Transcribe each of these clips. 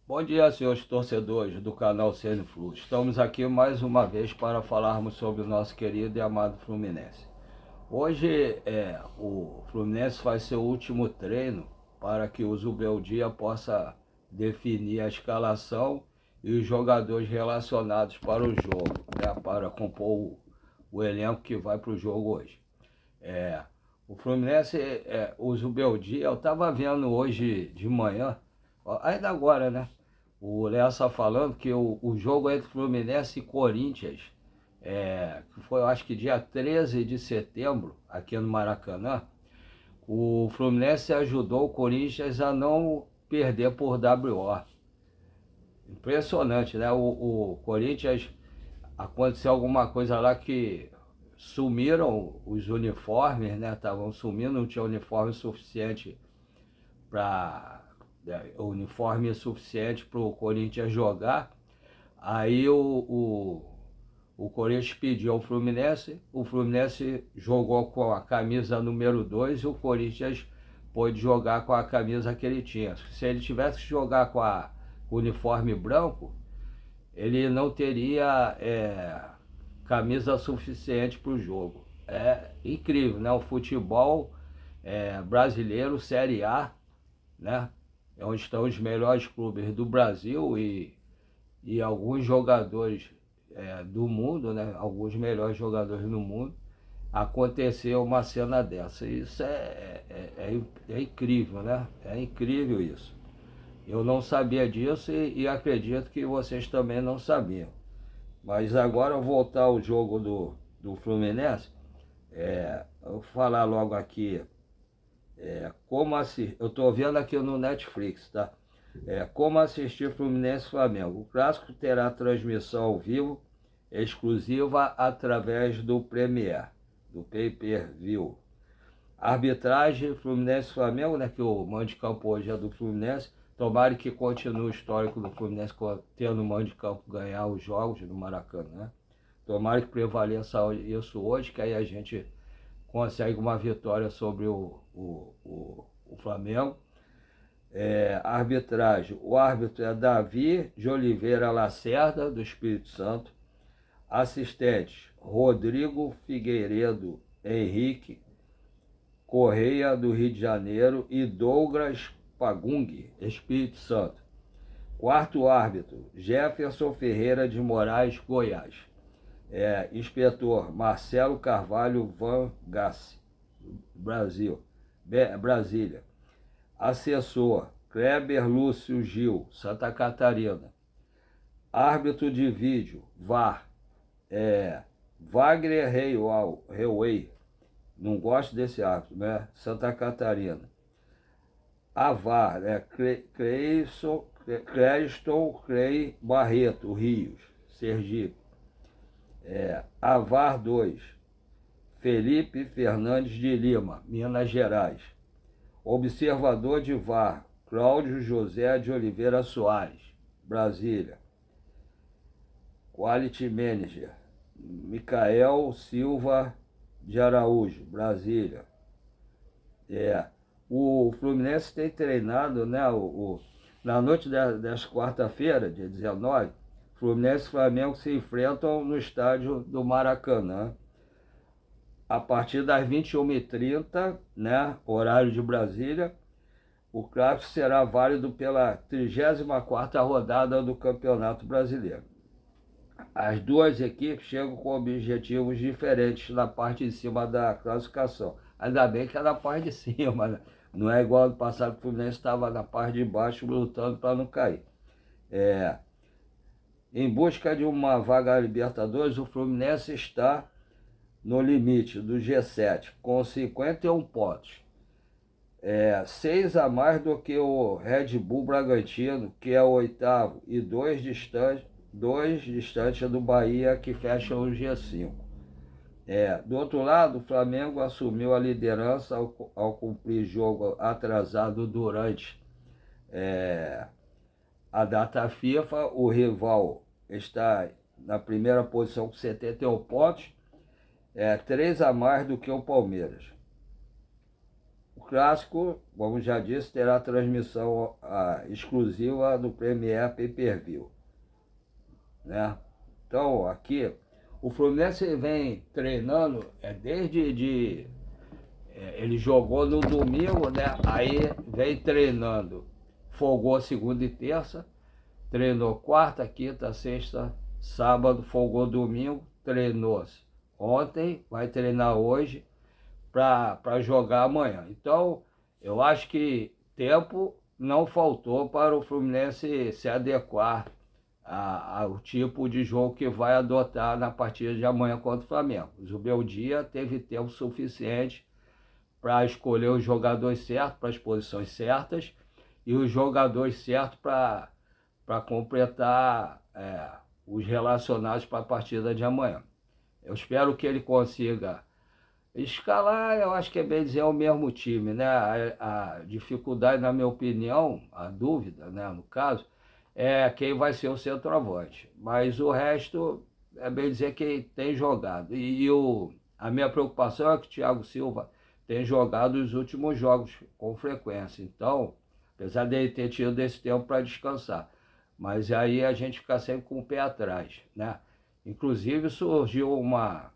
Bom dia, senhores torcedores do canal CN Flu. Estamos aqui mais uma vez para falarmos sobre o nosso querido e amado Fluminense. Hoje o Fluminense faz seu último treino para que o Zubeldia possa definir a escalação e os jogadores relacionados para o jogo, né, para compor o elenco que vai para o jogo hoje. O Fluminense, o Zubeldia, eu estava vendo hoje de manhã, ainda agora, né? O Lessa falando que o jogo entre Fluminense e Corinthians, que foi, eu acho que dia 13 de setembro, aqui no Maracanã, o Fluminense ajudou o Corinthians a não perder por WO. Impressionante, né? O Corinthians, aconteceu alguma coisa lá que sumiram os uniformes, né? Estavam sumindo, não tinha uniforme suficiente para uniforme suficiente para o Corinthians jogar. Aí o Corinthians pediu ao Fluminense, o Fluminense jogou com a camisa número 2 e o Corinthians pôde jogar com a camisa que ele tinha. Se ele tivesse que jogar com o uniforme branco, ele não teria camisa suficiente para o jogo. É incrível, né? O futebol brasileiro, Série A, né? É onde estão os melhores clubes do Brasil e alguns jogadores do mundo, né? Alguns melhores jogadores do mundo. Aconteceu uma cena dessa. Isso é incrível, né? É incrível isso. Eu não sabia disso e acredito que vocês também não sabiam. Mas agora voltar ao jogo do Fluminense, eu vou falar logo aqui como assistir. Eu estou vendo aqui no Netflix, tá? Como assistir Fluminense e Flamengo. O clássico terá transmissão ao vivo, exclusiva através do Premiere, do Pay-Per-View. Arbitragem Fluminense e Flamengo, né? Que o mando de campo hoje é do Fluminense. Tomara que continue o histórico do Fluminense tendo o mando de campo ganhar os jogos do Maracanã, né? Tomara que prevaleça isso hoje, que aí a gente consegue uma vitória sobre o Flamengo. Arbitragem. O árbitro é Davi de Oliveira Lacerda, do Espírito Santo. Assistentes, Rodrigo Figueiredo Henrique Correia, do Rio de Janeiro, e Douglas Pagung, Espírito Santo. Quarto árbitro, Jefferson Ferreira de Moraes, Goiás. Inspetor Marcelo Carvalho Van Gassi, Brasília. Assessor Kleber Lúcio Gil, Santa Catarina. Árbitro de vídeo, VAR, Wagner Reuei, não gosto desse árbitro, né? Santa Catarina. A VAR, Creston Clay Barreto, Rios, Sergipe. A VAR 2, Felipe Fernandes de Lima, Minas Gerais. Observador de VAR, Cláudio José de Oliveira Soares, Brasília. Quality Manager, Micael Silva de Araújo, Brasília. O Fluminense tem treinado, né, na noite desta quarta-feira, dia 19, Fluminense e Flamengo se enfrentam no estádio do Maracanã, a partir das 21h30, né, horário de Brasília. O clássico será válido pela 34ª rodada do Campeonato Brasileiro. As duas equipes chegam com objetivos diferentes na parte de cima da classificação. Ainda bem que é na parte de cima, né? Não é igual no passado que o Fluminense estava na parte de baixo lutando para não cair. Em busca de uma vaga à Libertadores, o Fluminense está no limite do G7, com 51 pontos. 6 a mais do que o Red Bull Bragantino, que é o oitavo, e dois distantes do Bahia, que fecham o G5. Do outro lado, o Flamengo assumiu a liderança ao cumprir jogo atrasado durante a data FIFA. O rival está na primeira posição com 71 pontos, 3 a mais do que o Palmeiras. clássico, como já disse, terá transmissão exclusiva do Premier Pay-Per-View, né? Então, aqui, o Fluminense vem treinando ele jogou no domingo, né? Aí vem treinando, folgou segunda e terça, treinou quarta, quinta, sexta, sábado, folgou domingo, treinou ontem, vai treinar hoje para jogar amanhã. Então, eu acho que tempo não faltou para o Fluminense se adequar ao tipo de jogo que vai adotar na partida de amanhã contra o Flamengo. O Zubeldia teve tempo suficiente para escolher os jogadores certos, para as posições certas, e os jogadores certos para completar os relacionados para a partida de amanhã. Eu espero que ele consiga escalar. Eu acho que é bem dizer, é o mesmo time, né? A dificuldade, na minha opinião, a dúvida, né, no caso, é quem vai ser o centroavante. Mas o resto é bem dizer quem tem jogado. A minha preocupação é que o Thiago Silva tem jogado os últimos jogos com frequência. Então, apesar dele ter tido esse tempo para descansar, mas aí a gente fica sempre com o pé atrás, né? Inclusive surgiu uma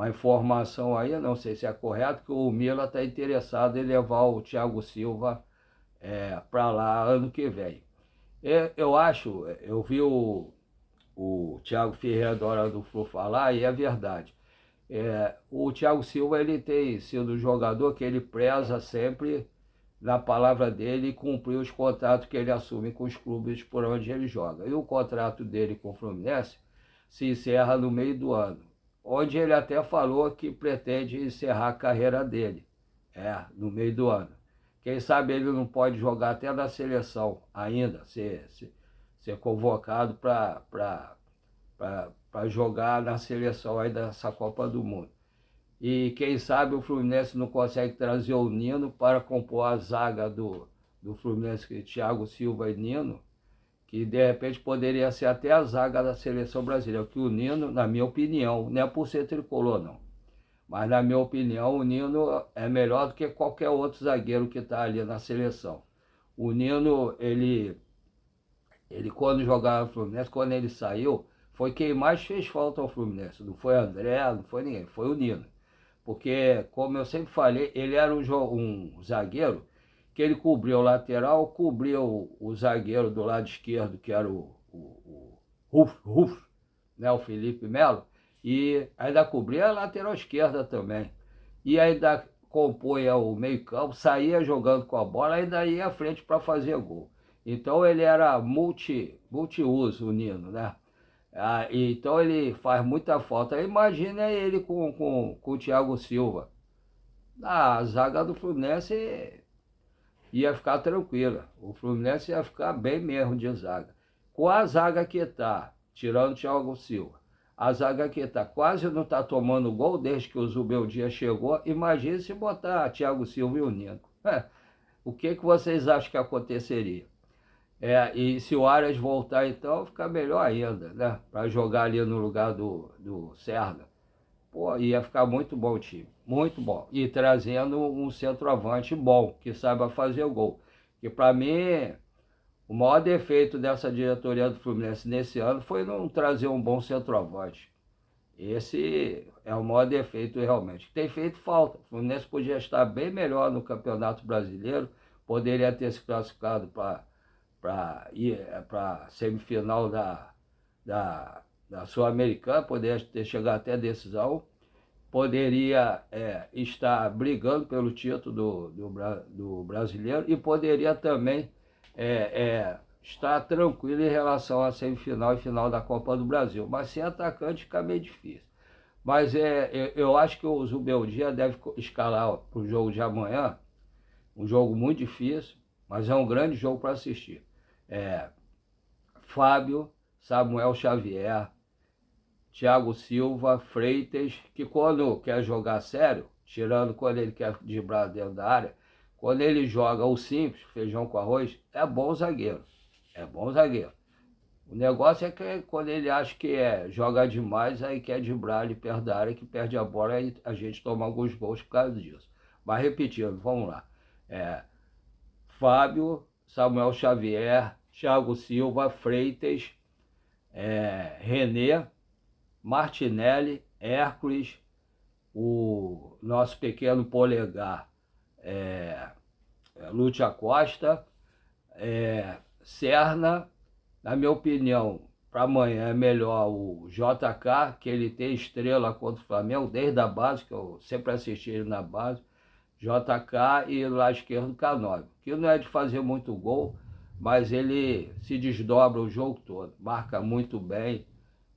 informação aí, não sei se é correto, que o Milan está interessado em levar o Thiago Silva para lá ano que vem. Eu acho, eu vi o Thiago Ferreira da Hora do Flu falar, e é verdade. O Thiago Silva, ele tem sido um jogador que ele preza sempre na palavra dele e cumprir os contratos que ele assume com os clubes por onde ele joga. E o contrato dele com o Fluminense se encerra no meio do ano, onde ele até falou que pretende encerrar a carreira dele, no meio do ano. Quem sabe ele não pode jogar até na seleção ainda, ser convocado para jogar na seleção aí dessa Copa do Mundo. E quem sabe o Fluminense não consegue trazer o Nino para compor a zaga do Fluminense, que é Thiago Silva e Nino, que de repente poderia ser até a zaga da seleção brasileira. Que o Nino, na minha opinião, não é por ser tricolor não, mas na minha opinião o Nino é melhor do que qualquer outro zagueiro que está ali na seleção. O Nino, ele quando jogava no Fluminense, quando ele saiu, foi quem mais fez falta ao Fluminense. Não foi André, não foi ninguém, foi o Nino. Porque, como eu sempre falei, ele era um zagueiro que ele cobria o lateral, cobria o zagueiro do lado esquerdo, que era o Ruf, né, o Felipe Melo, e ainda cobria a lateral esquerda também. E ainda compunha o meio-campo, saía jogando com a bola, ainda ia à frente para fazer gol. Então ele era multiuso, o Nino, né? Então ele faz muita falta. Imagina ele com o Thiago Silva. A zaga do Fluminense ia ficar tranquila. O Fluminense ia ficar bem mesmo de zaga. Com a zaga que está, tirando o Thiago Silva, a zaga que está quase não está tomando gol desde que o Zubeldia chegou. Imagine se botar Thiago Silva e o Nino. O que vocês acham que aconteceria? E se o Arias voltar, então, fica melhor ainda, né? Para jogar ali no lugar do Serra. Pô, ia ficar muito bom o time, muito bom. E trazendo um centroavante bom, que saiba fazer o gol. Que para mim, o maior defeito dessa diretoria do Fluminense nesse ano foi não trazer um bom centroavante. Esse é o maior defeito realmente. Tem feito falta. O Fluminense podia estar bem melhor no Campeonato Brasileiro, poderia ter se classificado para ir para a semifinal da Sul-Americana, poderia ter chegado até a decisão, poderia estar brigando pelo título do brasileiro e poderia também estar tranquilo em relação à semifinal e final da Copa do Brasil. Mas sem atacante fica meio difícil. Mas eu acho que o Zubeldia deve escalar para o jogo de amanhã, um jogo muito difícil, mas é um grande jogo para assistir. Fábio, Samuel Xavier, Thiago Silva, Freitas, que quando quer jogar sério, tirando quando ele quer driblar dentro da área, quando ele joga o simples, feijão com arroz, é bom zagueiro. É bom zagueiro. O negócio é que quando ele acha que joga demais, aí quer driblar ali perto da área, que perde a bola, aí a gente toma alguns gols por causa disso. Mas repetindo, vamos lá. Fábio, Samuel Xavier, Thiago Silva, Freitas, René, Martinelli, Hércules, o nosso pequeno polegar, Lúcia Costa, Serna. Na minha opinião, para amanhã é melhor o JK, que ele tem estrela contra o Flamengo, desde a base, que eu sempre assisti ele na base. JK e lá esquerdo K9, que não é de fazer muito gol, mas ele se desdobra o jogo todo, marca muito bem,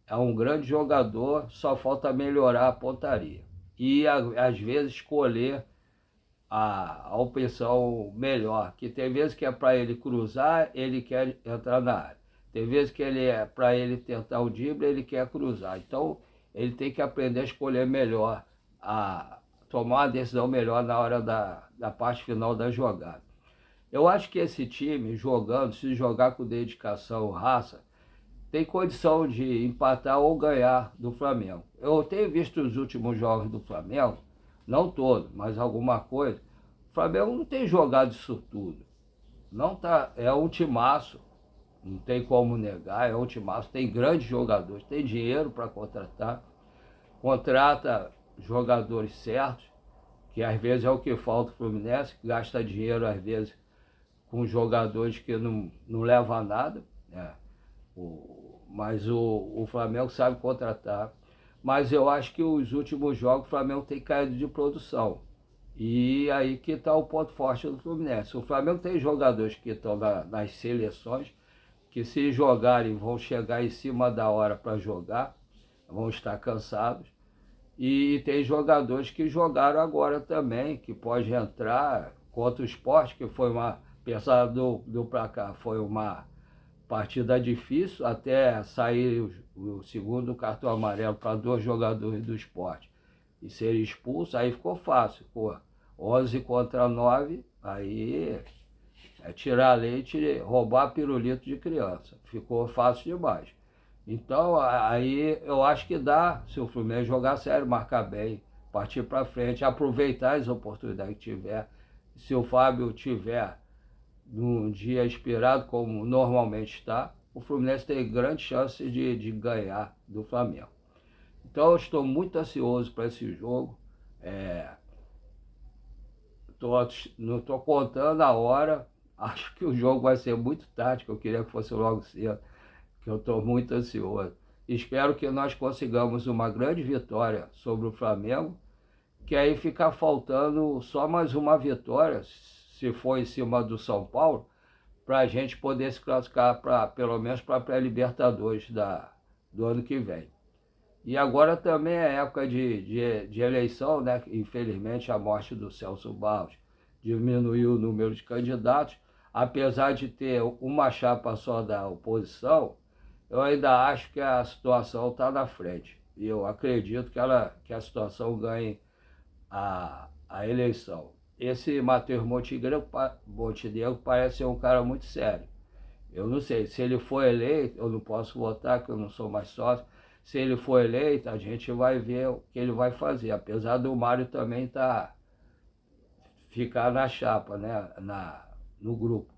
é um grande jogador, só falta melhorar a pontaria. E às vezes escolher a opção melhor, que tem vezes que é para ele cruzar, ele quer entrar na área. Tem vezes que para ele tentar o drible, ele quer cruzar. Então ele tem que aprender a escolher melhor, a tomar uma decisão melhor na hora da parte final da jogada. Eu acho que esse time, jogando, se jogar com dedicação, raça, tem condição de empatar ou ganhar do Flamengo. Eu tenho visto os últimos jogos do Flamengo, não todos, mas alguma coisa. O Flamengo não tem jogado isso tudo. Não tá, é um timaço, não tem como negar, é um timaço, tem grandes jogadores, tem dinheiro para contratar, contrata jogadores certos, que às vezes é o que falta o Fluminense, que gasta dinheiro às vezes com jogadores que não levam a nada, né? Mas o Flamengo sabe contratar. Mas eu acho que os últimos jogos o Flamengo tem caído de produção. E aí que está o ponto forte do Fluminense. O Flamengo tem jogadores que estão nas seleções, que se jogarem vão chegar em cima da hora para jogar, vão estar cansados. E tem jogadores que jogaram agora também, que pode entrar contra o Sport, que foi apesar do placar, foi uma partida difícil, até sair o segundo cartão amarelo para 2 jogadores do Sport e ser expulso, aí ficou fácil, ficou 11 contra 9, aí é tirar leite, roubar pirulito de criança, ficou fácil demais. Então aí eu acho que dá, se o Fluminense jogar sério, marcar bem, partir para frente, aproveitar as oportunidades que tiver. Se o Fábio tiver num dia inspirado, como normalmente está, o Fluminense tem grande chance de ganhar do Flamengo. Então eu estou muito ansioso para esse jogo. Não estou contando a hora, acho que o jogo vai ser muito tático, eu queria que fosse logo cedo, que eu estou muito ansioso. Espero que nós consigamos uma grande vitória sobre o Flamengo, que aí fica faltando só mais uma vitória, se for em cima do São Paulo, para a gente poder se classificar pelo menos para a pré-Libertadores do ano que vem. E agora também é época de eleição, né? Infelizmente a morte do Celso Barros diminuiu o número de candidatos, apesar de ter uma chapa só da oposição, eu ainda acho que a situação está na frente. E eu acredito que a situação ganhe a eleição. Esse Matheus Montenegro parece ser um cara muito sério. Eu não sei, se ele for eleito, eu não posso votar, que eu não sou mais sócio. Se ele for eleito, a gente vai ver o que ele vai fazer. Apesar do Mário também ficar na chapa, né? No grupo.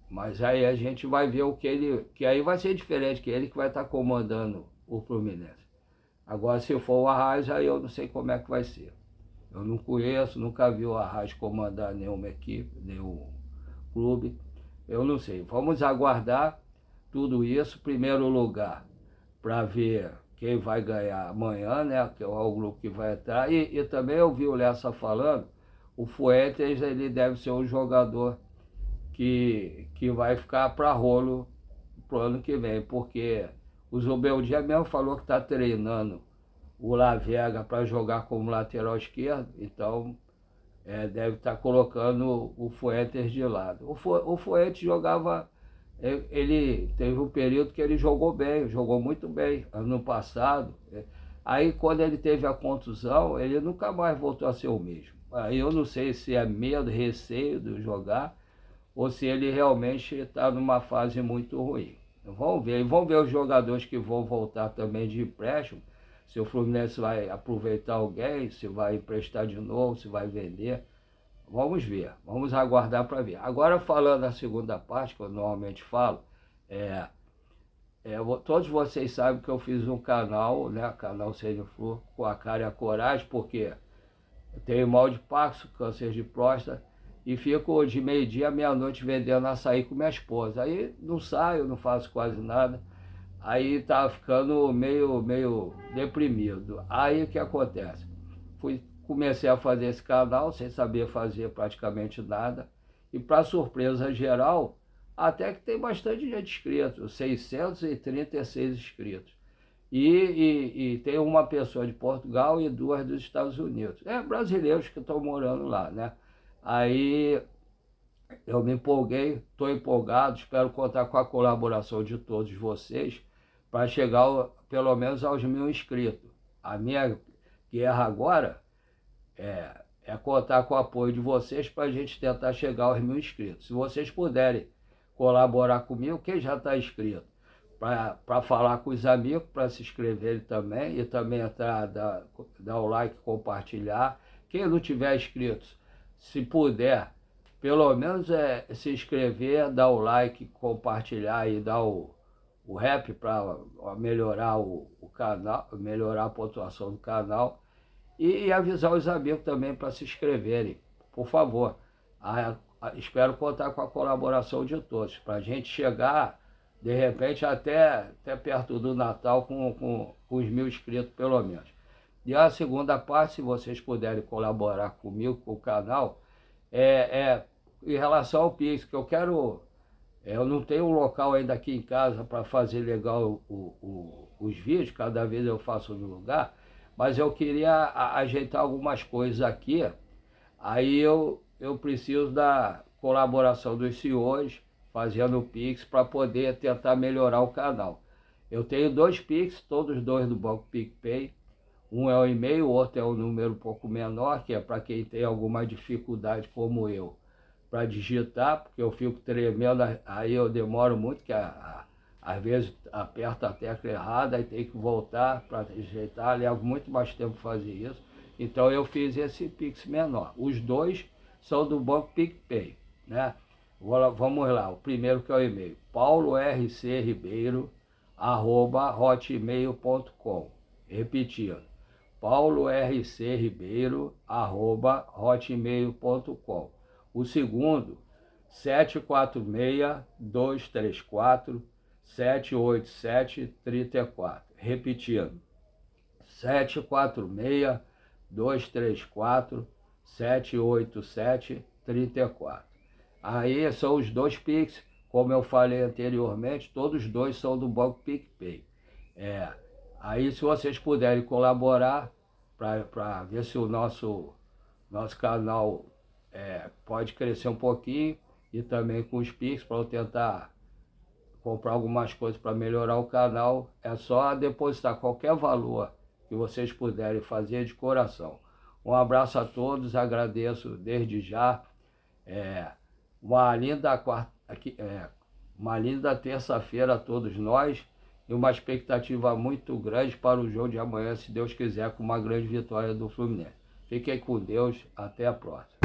Mas aí a gente vai ver o que aí vai ser diferente, que ele que vai estar comandando o Fluminense. Agora, se for o Arraes, aí eu não sei como é que vai ser. Eu não conheço, nunca vi o Arraes comandar nenhuma equipe, nenhum clube. Eu não sei. Vamos aguardar tudo isso. Primeiro lugar, para ver quem vai ganhar amanhã, né? Que é o grupo que vai entrar. E também eu vi o Lessa falando, o Fuentes, ele deve ser um jogador que vai ficar para rolo pro ano que vem, porque o Zubeldia mesmo falou que está treinando o Lavega para jogar como lateral esquerdo, então deve estar colocando o Fuentes de lado. O Fuentes jogava, ele teve um período que ele jogou bem, jogou muito bem, ano passado. Aí quando ele teve a contusão, ele nunca mais voltou a ser o mesmo. Aí eu não sei se é medo, receio de jogar, ou se ele realmente está numa fase muito ruim. Vamos ver. E vamos ver os jogadores que vão voltar também de empréstimo, se o Fluminense vai aproveitar alguém, se vai emprestar de novo, se vai vender. Vamos ver, vamos aguardar para ver. Agora, falando da segunda parte, que eu normalmente falo, todos vocês sabem que eu fiz um canal, né, canal Seja Flor, com a cara e a coragem, porque eu tenho mal de Parkinson, câncer de próstata, e fico de meio-dia à meia-noite vendendo açaí com minha esposa. Aí não saio, não faço quase nada. Aí tava ficando meio deprimido. Aí o que acontece? Comecei a fazer esse canal sem saber fazer praticamente nada. E para surpresa geral, até que tem bastante gente inscrito, 636 inscritos. E tem uma pessoa de Portugal e duas dos Estados Unidos. Brasileiros que estão morando lá, né? Aí eu me empolguei, estou empolgado, espero contar com a colaboração de todos vocês para chegar pelo menos aos 1.000 inscritos. A minha guerra agora é contar com o apoio de vocês para a gente tentar chegar aos 1.000 inscritos. Se vocês puderem colaborar comigo, quem já está inscrito, para falar com os amigos, para se inscreverem também, e também entrar, dar o like, compartilhar. Quem não tiver inscrito, se puder, pelo menos se inscrever, dar o like, compartilhar e dar o rap para melhorar o canal, melhorar a pontuação do canal, e avisar os amigos também para se inscreverem, por favor. Espero contar com a colaboração de todos, para a gente chegar, de repente, até perto do Natal com os 1.000 inscritos, pelo menos. E a segunda parte, se vocês puderem colaborar comigo, com o canal, em relação ao Pix, que eu quero... Eu não tenho um local ainda aqui em casa para fazer legal os vídeos, cada vez eu faço no lugar, mas eu queria ajeitar algumas coisas aqui. Aí eu preciso da colaboração dos senhores, fazendo o Pix, para poder tentar melhorar o canal. Eu tenho 2 Pix, todos 2 do Banco PicPay. Um é o e-mail, o outro é um número um pouco menor, que é para quem tem alguma dificuldade como eu, para digitar, porque eu fico tremendo, aí eu demoro muito, que às vezes aperto a tecla errada, aí tem que voltar para ajeitar, leva muito mais tempo fazer isso. Então eu fiz esse Pix menor. Os 2 são do Banco PicPay, né? Vamos lá, o primeiro que é o e-mail, paulorcribeiro@hotmail.com. Repetindo, paulorcribeiro@hotmail.com. O segundo, 746-234-787-34. Repetindo, 746-234-787-34. Aí são os 2 Pix, como eu falei anteriormente, todos os 2 são do Banco PicPay. Aí se vocês puderem colaborar para ver se o nosso canal pode crescer um pouquinho, e também com os Pix, para eu tentar comprar algumas coisas para melhorar o canal, é só depositar qualquer valor que vocês puderem fazer de coração. Um abraço a todos, agradeço desde já. Uma linda terça-feira a todos nós, e uma expectativa muito grande para o jogo de amanhã, se Deus quiser, com uma grande vitória do Fluminense. Fiquem com Deus, até a próxima.